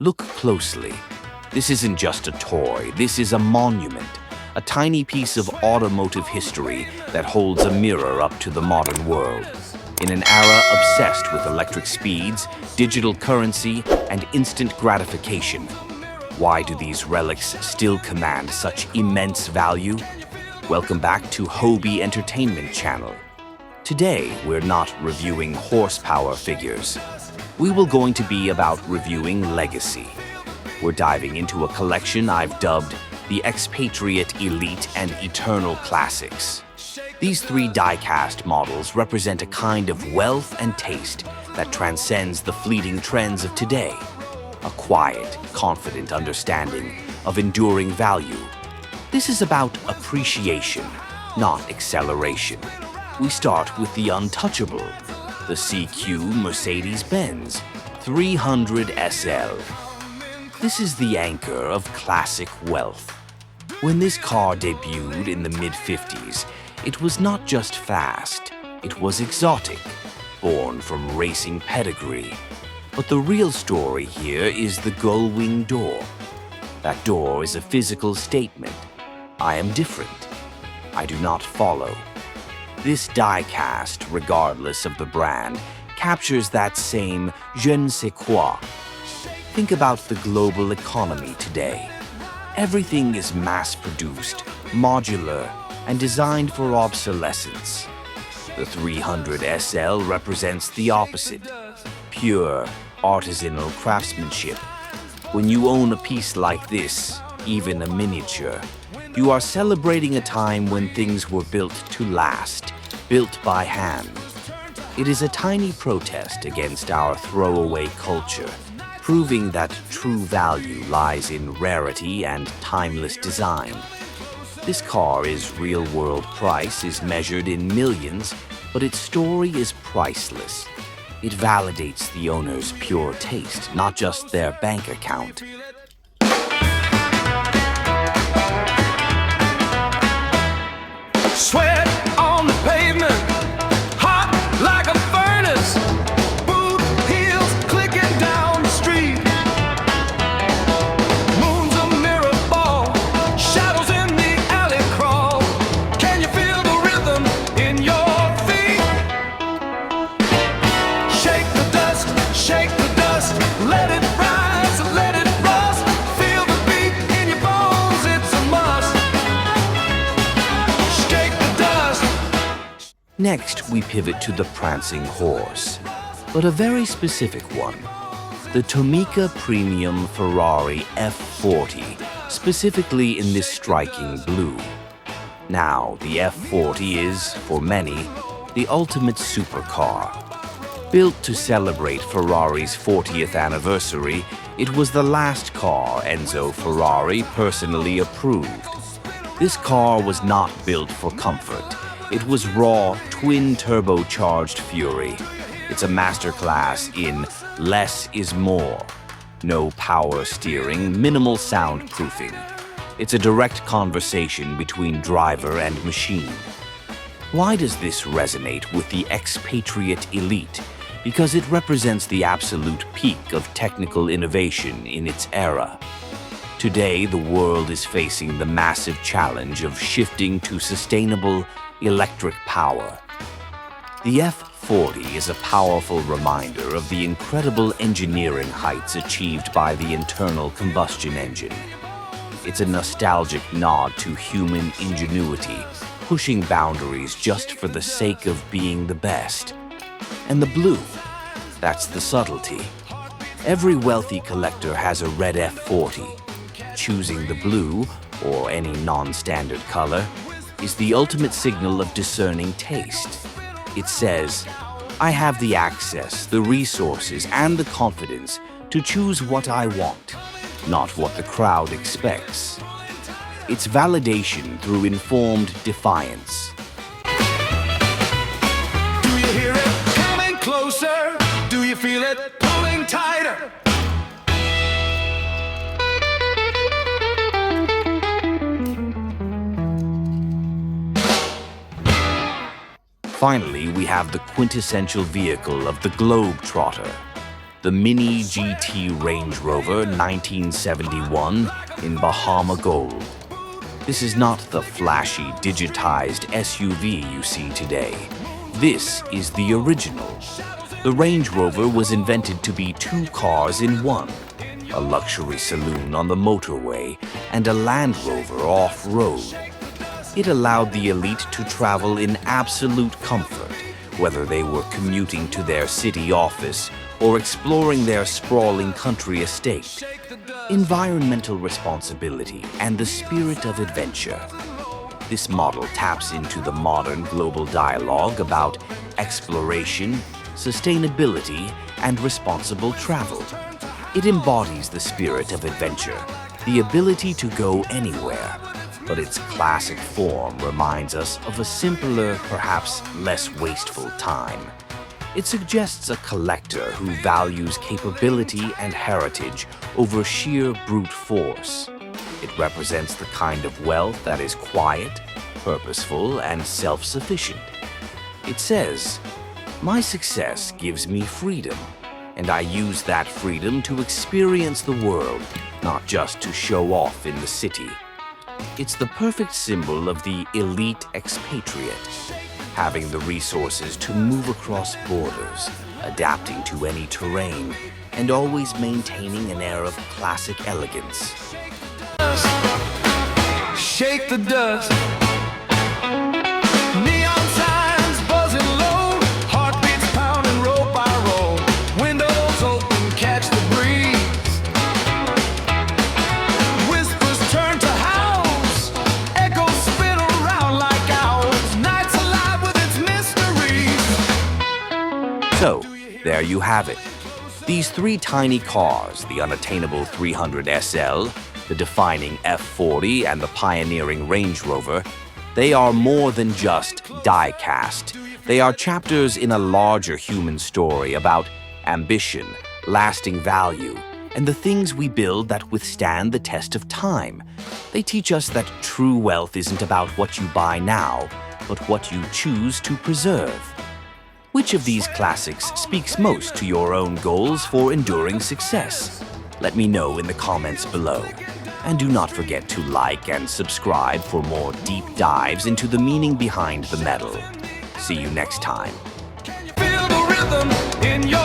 Look closely. This isn't just a toy, this is a monument, a tiny piece of automotive history that holds a mirror up to the modern world. In an era obsessed with electric speeds, digital currency, and instant gratification, why do these relics still command such immense value? Welcome back to Hobie Entertainment Channel. Today, we're not reviewing horsepower figures. We will going to be about reviewing legacy. We're diving into a collection I've dubbed the Expatriate Elite and Eternal Classics. These three die-cast models represent a kind of wealth and taste that transcends the fleeting trends of today. A quiet, confident understanding of enduring value. This is about appreciation, not acceleration. We start with the untouchable, the SIKU Mercedes-Benz 300 SL. This is the anchor of classic wealth. When this car debuted in the mid-50s, it was not just fast, it was exotic, born from racing pedigree. But the real story here is the Gullwing door. That door is a physical statement. I am different. I do not follow. This die-cast, regardless of the brand, captures that same je ne sais quoi. Think about the global economy today. Everything is mass-produced, modular, and designed for obsolescence. The 300 SL represents the opposite. Pure, artisanal craftsmanship. When you own a piece like this, even a miniature, you are celebrating a time when things were built to last, built by hand. It is a tiny protest against our throwaway culture, proving that true value lies in rarity and timeless design. This car's real-world price is measured in millions, but its story is priceless. It validates the owner's pure taste, not just their bank account. Sweat on the pavement, hot like a furnace. Boot heels clicking down the street. Moon's a mirror ball, shadows in the alley crawl. Can you feel the rhythm in your feet? Shake the dust, let it rise, let it rust. Feel the beat in your bones, it's a must. Next, we pivot to the prancing horse, but a very specific one. The Tomica Premium Ferrari F40, specifically in this striking blue. Now, the F40 is, for many, the ultimate supercar. Built to celebrate Ferrari's 40th anniversary, it was the last car Enzo Ferrari personally approved. This car was not built for comfort. It was raw, twin-turbocharged fury. It's a masterclass in less is more. No power steering, minimal soundproofing. It's a direct conversation between driver and machine. Why does this resonate with the Expatriate Elite? Because it represents the absolute peak of technical innovation in its era. Today, the world is facing the massive challenge of shifting to sustainable electric power. The F40 is a powerful reminder of the incredible engineering heights achieved by the internal combustion engine. It's a nostalgic nod to human ingenuity, pushing boundaries just for the sake of being the best. And the blue, that's the subtlety. Every wealthy collector has a red F40. Choosing the blue, or any non-standard color, is the ultimate signal of discerning taste. It says, I have the access, the resources, and the confidence to choose what I want, not what the crowd expects. It's validation through informed defiance. Do you hear it coming closer? Do you feel it pulling tighter? Finally, we have the quintessential vehicle of the globetrotter, the Mini GT Range Rover 1971 in Bahama gold. This is not the flashy, digitized SUV you see today. This is the original. The Range Rover was invented to be two cars in one, a luxury saloon on the motorway and a Land Rover off-road. It allowed the elite to travel in absolute comfort, whether they were commuting to their city office or exploring their sprawling country estate. Environmental responsibility and the spirit of adventure. This model taps into the modern global dialogue about exploration, sustainability, and responsible travel. It embodies the spirit of adventure, the ability to go anywhere, but its classic form reminds us of a simpler, perhaps less wasteful time. It suggests a collector who values capability and heritage over sheer brute force. It represents the kind of wealth that is quiet, purposeful, and self-sufficient. It says, "My success gives me freedom, and I use that freedom to experience the world, not just to show off in the city." It's the perfect symbol of the elite expatriate, having the resources to move across borders, adapting to any terrain, and always maintaining an air of classic elegance. Shake the dust. Neon signs buzzing low, heartbeats pounding row by row. Windows open, catch the breeze. Whispers turn to howls, echoes spin around like owls. Nights alive with its mysteries. So, there you have it. These three tiny cars, the unattainable 300 SL, the defining F40, and the pioneering Range Rover, they are more than just die-cast. They are chapters in a larger human story about ambition, lasting value, and the things we build that withstand the test of time. They teach us that true wealth isn't about what you buy now, but what you choose to preserve. Which of these classics speaks most to your own goals for enduring success? Let me know in the comments below. And do not forget to like and subscribe for more deep dives into the meaning behind the metal. See you next time. Feel the rhythm in your